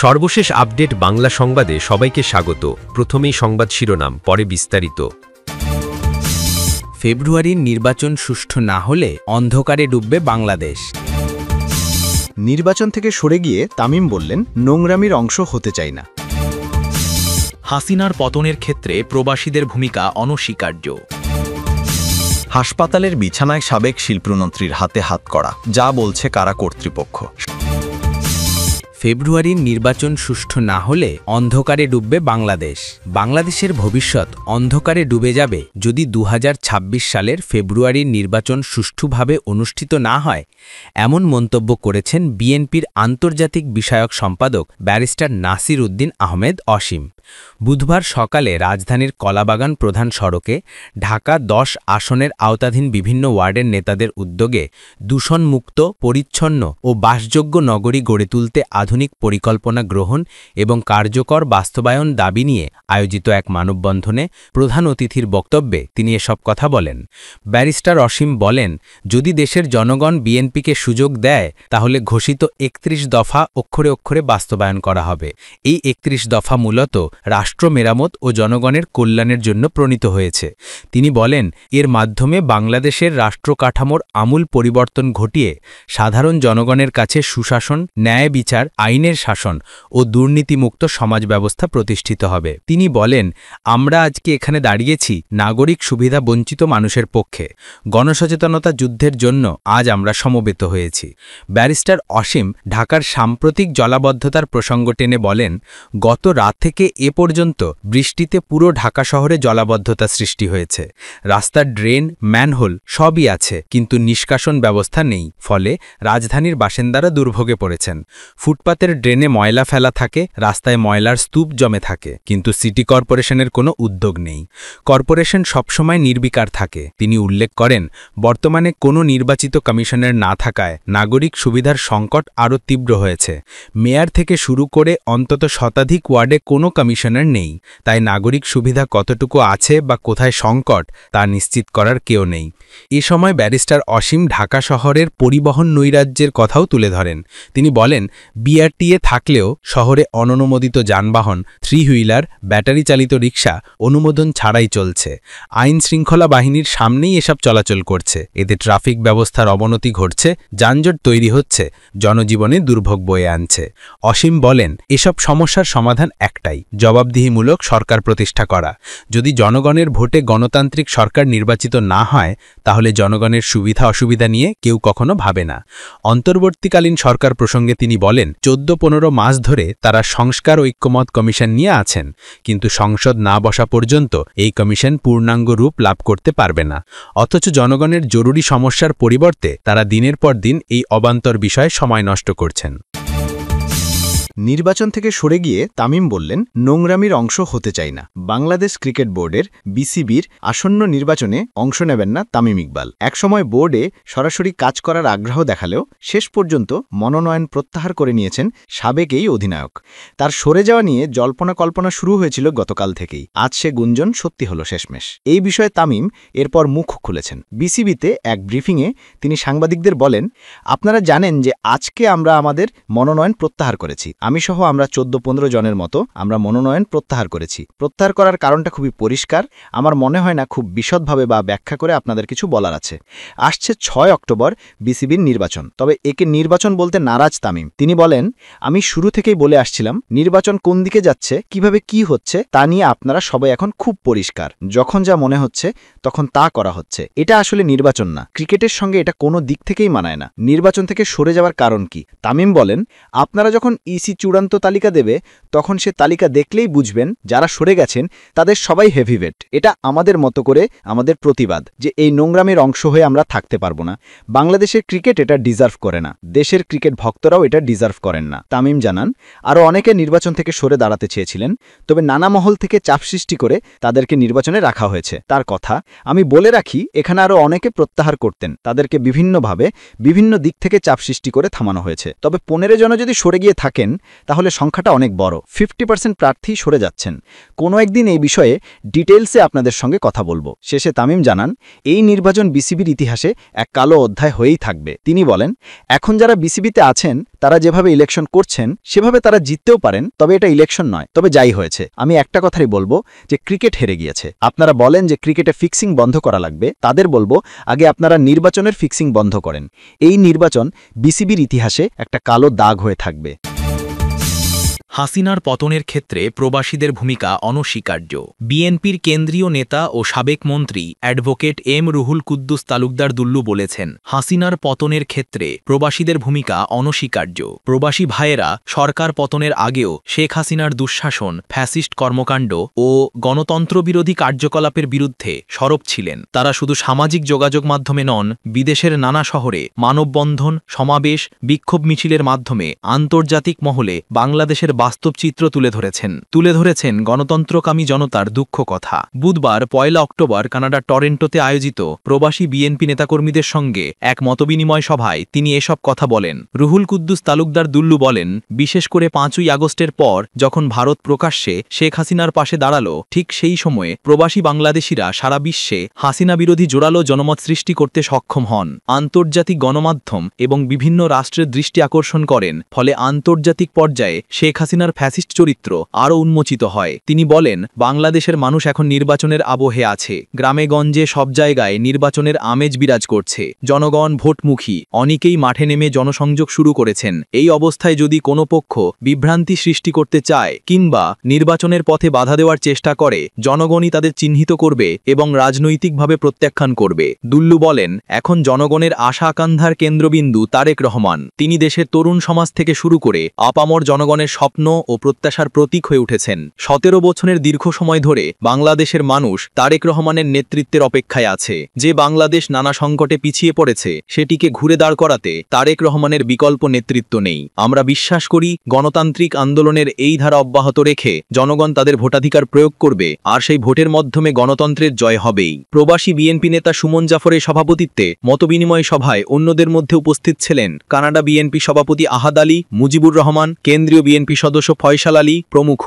সর্বশেষ আপডেট বাংলা সংবাদে সবাইকে স্বাগত। প্রথমেই সংবাদ শিরোনাম, পরে বিস্তারিত। ফেব্রুয়ারির নির্বাচন সুষ্ঠু না হলে অন্ধকারে ডুববে বাংলাদেশ। নির্বাচন থেকে সরে গিয়ে তামিম বললেন, নোংরামির অংশ হতে চাই না। হাসিনার পতনের ক্ষেত্রে প্রবাসীদের ভূমিকা অনস্বীকার্য। হাসপাতালের বিছানায় সাবেক শিল্পমন্ত্রীর হাতে হাত করা, যা বলছে কারা কর্তৃপক্ষ। ফেব্রুয়ারির নির্বাচন সুষ্ঠু না হলে অন্ধকারে ডুববে বাংলাদেশ। বাংলাদেশের ভবিষ্যৎ অন্ধকারে ডুবে যাবে যদি 2026 সালের ফেব্রুয়ারির নির্বাচন সুষ্ঠুভাবে অনুষ্ঠিত না হয়, এমন মন্তব্য করেছেন বিএনপির আন্তর্জাতিক বিষয়ক সম্পাদক ব্যারিস্টার নাসির উদ্দিন আহমেদ অসীম। বুধবার সকালে রাজধানীর কলাবাগান প্রধান সড়কে ঢাকা 10 আসনের আওতাধীন বিভিন্ন ওয়ার্ডের নেতাদের উদ্যোগে দূষণমুক্ত, পরিচ্ছন্ন ও বাসযোগ্য নগরী গড়ে তুলতে আধুনিক পরিকল্পনা গ্রহণ এবং কার্যকর বাস্তবায়ন দাবি নিয়ে আয়োজিত এক মানববন্ধনে প্রধান অতিথির বক্তব্যে তিনি এসব কথা বলেন। ব্যারিস্টার অসীম বলেন, যদি দেশের জনগণ বিএনপিকে সুযোগ দেয় তাহলে ঘোষিত 31 দফা অক্ষরে অক্ষরে বাস্তবায়ন করা হবে। এই 31 দফা মূলত রাষ্ট্র মেরামত ও জনগণের কল্যাণের জন্য প্রণীত হয়েছে। তিনি বলেন, এর মাধ্যমে বাংলাদেশের রাষ্ট্র কাঠামোর আমূল পরিবর্তন ঘটিয়ে সাধারণ জনগণের কাছে সুশাসন, ন্যায় বিচার, আইনের শাসন ও দুর্নীতিমুক্ত সমাজ ব্যবস্থা প্রতিষ্ঠিত হবে। তিনি বলেন, আমরা আজকে এখানে দাঁড়িয়েছি নাগরিক সুবিধা বঞ্চিত মানুষের পক্ষে। গণসচেতনতা যুদ্ধের জন্য আজ আমরা সমবেত হয়েছি। ব্যারিস্টার অসীম ঢাকার সাম্প্রতিক জলাবদ্ধতার প্রসঙ্গ টেনে বলেন, গত রাত থেকে এ পর্যন্ত বৃষ্টিতে পুরো ঢাকা শহরে জলাবদ্ধতা সৃষ্টি হয়েছে। রাস্তার ড্রেন, ম্যানহোল সবই আছে, কিন্তু নিষ্কাশন ব্যবস্থা নেই। ফলে রাজধানীর বাসিন্দারা দুর্ভোগে পড়েছেন। ফুটপাতের ড্রেনে ময়লা ফেলা থাকে, রাস্তায় ময়লার স্তূপ জমে থাকে, কিন্তু সিটি কর্পোরেশনের কোনো উদ্যোগ নেই। কর্পোরেশন সবসময় নির্বিকার থাকে। তিনি উল্লেখ করেন, বর্তমানে কোনো নির্বাচিত কমিশনার না থাকায় নাগরিক সুবিধার সংকট আরও তীব্র হয়েছে। মেয়র থেকে শুরু করে অন্তত শতাধিক ওয়ার্ডে কোনো কমিশনার নেই। তাই নাগরিক সুবিধা কতটুকু আছে বা কোথায় সংকট তা নিশ্চিত করার কেউ নেই। এ সময় ব্যারিস্টার অসীম ঢাকা শহরের পরিবহন নৈরাজ্যের কথাও তুলে ধরেন। তিনি বলেন, বিআরটিএ থাকলেও শহরে অননুমোদিত যানবাহন, 3 হুইলার, ব্যাটারি চালিত রিকশা অনুমোদন ছাড়াই চলছে। আইন শৃঙ্খলা বাহিনীর সামনেই এসব চলাচল করছে। এতে ট্রাফিক ব্যবস্থার অবনতি ঘটছে, যানজট তৈরি হচ্ছে, জনজীবনে দুর্ভোগ বয়ে আনছে। অসীম বলেন, এসব সমস্যার সমাধান একটাই, জবাবদিহিমূলক সরকার প্রতিষ্ঠা করা। যদি জনগণের ভোটে গণতান্ত্রিক সরকার নির্বাচিত না হয়, তাহলে জনগণের সুবিধা অসুবিধা নিয়ে কেউ কখনো ভাবে না। অন্তর্বর্তীকালীন সরকার প্রসঙ্গে তিনি বলেন, 14-15 মাস ধরে তারা সংস্কার ঐক্যমত কমিশন নিয়ে আছেন, কিন্তু সংসদ না বসা পর্যন্ত এই কমিশন পূর্ণাঙ্গ রূপ লাভ করতে পারবে না। অথচ জনগণের জরুরি সমস্যার পরিবর্তে তারা দিনের পর দিন এই অবান্তর বিষয়ে সময় নষ্ট করছেন। নির্বাচন থেকে সরে গিয়ে তামিম বললেন, নোংরামির অংশ হতে চাই না। বাংলাদেশ ক্রিকেট বোর্ডের বিসিবির আসন্ন নির্বাচনে অংশ নেবেন না তামিম ইকবাল। একসময় বোর্ডে সরাসরি কাজ করার আগ্রহ দেখালেও শেষ পর্যন্ত মনোনয়ন প্রত্যাহার করে নিয়েছেন সাবেক এই অধিনায়ক। তার সরে যাওয়া নিয়ে জল্পনা কল্পনা শুরু হয়েছিল গতকাল থেকেই। আজ সে গুঞ্জন সত্যি হল শেষমেশ। এই বিষয়ে তামিম এরপর মুখ খুলেছেন। বিসিবিতে এক ব্রিফিংয়ে তিনি সাংবাদিকদের বলেন, আপনারা জানেন যে আজকে আমরা আমাদের মনোনয়ন প্রত্যাহার করেছি। আমি সহ আমরা 14-15 জনের মতো আমরা মনোনয়ন প্রত্যাহার করেছি। প্রত্যাহার করার কারণটা খুবই পরিষ্কার। আমার মনে হয় না খুব বিশদভাবে বা ব্যাখ্যা করে আপনাদের কিছু বলার আছে। আসছে 6 অক্টোবর বিসিবির নির্বাচন, তবে একে নির্বাচন বলতে নারাজ তামিম। তিনি বলেন, আমি শুরু থেকেই বলে আসছিলাম নির্বাচন কোন দিকে যাচ্ছে, কিভাবে কি হচ্ছে তা নিয়ে আপনারা সবাই এখন খুব পরিষ্কার। যখন যা মনে হচ্ছে তখন তা করা হচ্ছে। এটা আসলে নির্বাচন না। ক্রিকেটের সঙ্গে এটা কোনো দিক থেকেই মানায় না। নির্বাচন থেকে সরে যাওয়ার কারণ কি? তামিম বলেন, আপনারা যখন ইসি চূড়ান্ত তালিকা দেবে তখন সে তালিকা দেখলেই বুঝবেন যারা সরে গেছেন তাদের সবাই হেভিওয়েট। এটা আমাদের মতো করে আমাদের প্রতিবাদ যে এই নোংরামের অংশ হয়ে আমরা থাকতে পারবো না। বাংলাদেশের ক্রিকেট এটা ডিজার্ভ করে না। দেশের ক্রিকেট ভক্তরাও এটা ডিজার্ভ করেন না। তামিম জানান, আরও অনেকে নির্বাচন থেকে সরে দাঁড়াতে চেয়েছিলেন, তবে নানা মহল থেকে চাপ সৃষ্টি করে তাদেরকে নির্বাচনে রাখা হয়েছে। তার কথা, আমি বলে রাখি এখানে আরও অনেকে প্রত্যাহার করতেন, তাদেরকে বিভিন্নভাবে বিভিন্ন দিক থেকে চাপ সৃষ্টি করে থামানো হয়েছে। তবে 15 জন যদি সরে গিয়ে থাকেন তাহলে সংখ্যাটা অনেক বড়। 50% প্রার্থী সরে যাচ্ছেন। কোনো একদিন এই বিষয়ে ডিটেলসে আপনাদের সঙ্গে কথা বলবো। শেষে তামিম জানান, এই নির্বাচন বিসিবির ইতিহাসে এক কালো অধ্যায় হয়েই থাকবে। তিনি বলেন, এখন যারা বিসিবিতে আছেন তারা যেভাবে ইলেকশন করছেন সেভাবে তারা জিততেও পারেন, তবে এটা ইলেকশন নয়। তবে যাই হয়েছে, আমি একটা কথাই বলবো যে ক্রিকেট হেরে গিয়েছে। আপনারা বলেন যে ক্রিকেটে ফিক্সিং বন্ধ করা লাগবে, তাদের বলবো আগে আপনারা নির্বাচনের ফিক্সিং বন্ধ করেন। এই নির্বাচন বিসিবির ইতিহাসে একটা কালো দাগ হয়ে থাকবে। হাসিনার পতনের ক্ষেত্রে প্রবাসীদের ভূমিকা অনস্বীকার্য। বিএনপির কেন্দ্রীয় নেতা ও সাবেক মন্ত্রী অ্যাডভোকেট এম রুহুল কুদ্দুস তালুকদার দুল্লু বলেছেন, হাসিনার পতনের ক্ষেত্রে প্রবাসীদের ভূমিকা অনস্বীকার্য। প্রবাসী ভাইয়েরা সরকার পতনের আগেও শেখ হাসিনার দুঃশাসন, ফ্যাসিস্ট কর্মকাণ্ড ও গণতন্ত্রবিরোধী কার্যকলাপের বিরুদ্ধে সরব ছিলেন। তারা শুধু সামাজিক যোগাযোগ মাধ্যমে নন, বিদেশের নানা শহরে মানববন্ধন, সমাবেশ, বিক্ষোভ মিছিলের মাধ্যমে আন্তর্জাতিক মহলে বাংলাদেশের বাস্তব চিত্র তুলে ধরেছেন গণতন্ত্রকামী জনতার দুঃখ কথা। বুধবার 1 অক্টোবর কানাডার টরেন্টোতে আয়োজিত প্রবাসী বিএনপি নেতাকর্মীদের সঙ্গে এক মতবিনিময় সভায় তিনি এসব কথা বলেন। রুহুল কুদ্দুস তালুকদার দুল্লু বলেন, বিশেষ করে 5ই আগস্টের পর যখন ভারত প্রকাশ্যে শেখ হাসিনার পাশে দাঁড়ালো, ঠিক সেই সময়ে প্রবাসী বাংলাদেশিরা সারা বিশ্বে হাসিনা বিরোধী জোরালো জনমত সৃষ্টি করতে সক্ষম হন। আন্তর্জাতিক গণমাধ্যম এবং বিভিন্ন রাষ্ট্রের দৃষ্টি আকর্ষণ করেন, ফলে আন্তর্জাতিক পর্যায়ে শেখ হাসিনার ফ্যাসিস্ট চরিত্র আরও উন্মোচিত হয়। তিনি বলেন, বাংলাদেশের মানুষ এখন নির্বাচনের আবহে আছে। গ্রামে গঞ্জে সব জায়গায় নির্বাচনের আমেজ বিরাজ করছে। জনগণ ভোটমুখী, অনেকেই মাঠে নেমে জনসংযোগ শুরু করেছেন। এই অবস্থায় যদি কোনো পক্ষ বিভ্রান্তি সৃষ্টি করতে চায় কিংবা নির্বাচনের পথে বাধা দেওয়ার চেষ্টা করে, জনগণই তাদের চিহ্নিত করবে এবং রাজনৈতিকভাবে প্রত্যাখ্যান করবে। দুল্লু বলেন, এখন জনগণের আশা আকাঙ্ক্ষার কেন্দ্রবিন্দু তারেক রহমান। তিনি দেশের তরুণ সমাজ থেকে শুরু করে আপামর জনগণের স্বপ্ন ও প্রত্যাশার প্রতীক হয়ে উঠেছেন। 17 বছরের দীর্ঘ সময় ধরে বাংলাদেশের মানুষ তারেক রহমানের নেতৃত্বের অপেক্ষায় আছে। যে বাংলাদেশ নানা সংকটে পিছিয়ে পড়েছে, সেটিকে ঘুরে দাঁড় করাতে তারেক রহমানের বিকল্প নেতৃত্ব নেই। আমরা বিশ্বাস করি, গণতান্ত্রিক আন্দোলনের এই ধারা অব্যাহত রেখে জনগণ তাদের ভোটাধিকার প্রয়োগ করবে, আর সেই ভোটের মাধ্যমে গণতন্ত্রের জয় হবেই। প্রবাসী বিএনপি নেতা সুমন জাফরের সভাপতিত্বে মতবিনিময় সভায় অন্যদের মধ্যে উপস্থিত ছিলেন কানাডা বিএনপি সভাপতি আহাদ আলী, মুজিবুর রহমান, কেন্দ্রীয় বিএনপি সদস্য ফয়সাল আলী প্রমুখ।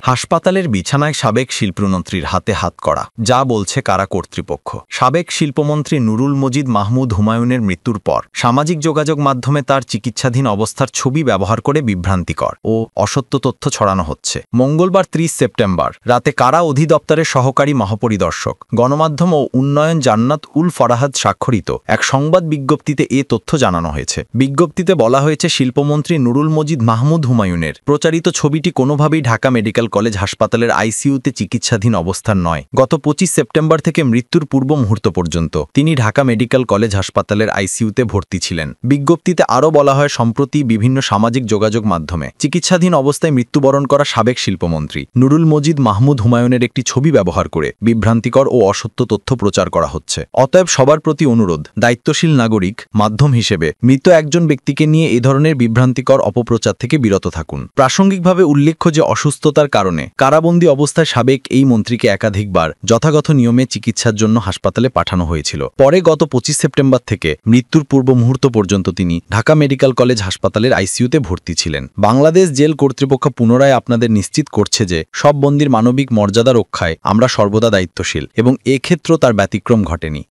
হাসপাতালের বিছানায় সাবেক শিল্পমন্ত্রীর হাতে হাত করা, যা বলছে কারা কর্তৃপক্ষ। সাবেক শিল্পমন্ত্রী নুরুল মজিদ মাহমুদ হুমায়ুনের মৃত্যুর পর সামাজিক যোগাযোগ মাধ্যমে তার চিকিৎসাধীন অবস্থার ছবি ব্যবহার করে বিভ্রান্তিকর ও অসত্য তথ্য ছড়ানো হচ্ছে। মঙ্গলবার 30 সেপ্টেম্বর রাতে কারা অধিদপ্তরের সহকারী মহাপরিদর্শক, গণমাধ্যম ও উন্নয়ন জান্নাত উল ফরাহাদ স্বাক্ষরিত এক সংবাদ বিজ্ঞপ্তিতে এ তথ্য জানানো হয়েছে। বিজ্ঞপ্তিতে বলা হয়েছে, শিল্পমন্ত্রী নুরুল মজিদ মাহমুদ হুমায়ুনের প্রচারিত ছবিটি কোনোভাবেই ঢাকা মেডিকেল কলেজ হাসপাতালের আইসিইউতে চিকিৎসাধীন অবস্থান নয়। গত 25 সেপ্টেম্বর থেকে মৃত্যুর পূর্ব মুহূর্ত পর্যন্ত তিনি ঢাকা মেডিকেল কলেজ হাসপাতালের আইসিইউতে ভর্তি ছিলেন। বিজ্ঞপ্তিতে আরও বলা হয়, সম্প্রতি বিভিন্ন সামাজিক যোগাযোগ মাধ্যমে চিকিৎসাধীন অবস্থায় মৃত্যুবরণ করা সাবেক শিল্পমন্ত্রী নুরুল মজিদ মাহমুদ হুমায়ুনের একটি ছবি ব্যবহার করে বিভ্রান্তিকর ও অসত্য তথ্য প্রচার করা হচ্ছে। অতএব সবার প্রতি অনুরোধ, দায়িত্বশীল নাগরিক মাধ্যম হিসেবে মৃত একজন ব্যক্তিকে নিয়ে এ ধরনের বিভ্রান্তিকর অপপ্রচার থেকে বিরত থাকুন। প্রাসঙ্গিকভাবে উল্লেখ্য যে অসুস্থতার কারণে কারাবন্দী অবস্থায় সাবেক এই মন্ত্রীকে একাধিকবার যথাযথ নিয়মে চিকিৎসার জন্য হাসপাতালে পাঠানো হয়েছিল। পরে গত 25 সেপ্টেম্বর থেকে মৃত্যুর পূর্ব মুহূর্ত পর্যন্ত তিনি ঢাকা মেডিকেল কলেজ হাসপাতালের আইসিইউতে ভর্তি ছিলেন। বাংলাদেশ জেল কর্তৃপক্ষ পুনরায় আপনাদের নিশ্চিত করছে যে সব বন্দীর মানবিক মর্যাদা রক্ষায় আমরা সর্বদা দায়িত্বশীল এবং এক্ষেত্রেও তার ব্যতিক্রম ঘটেনি।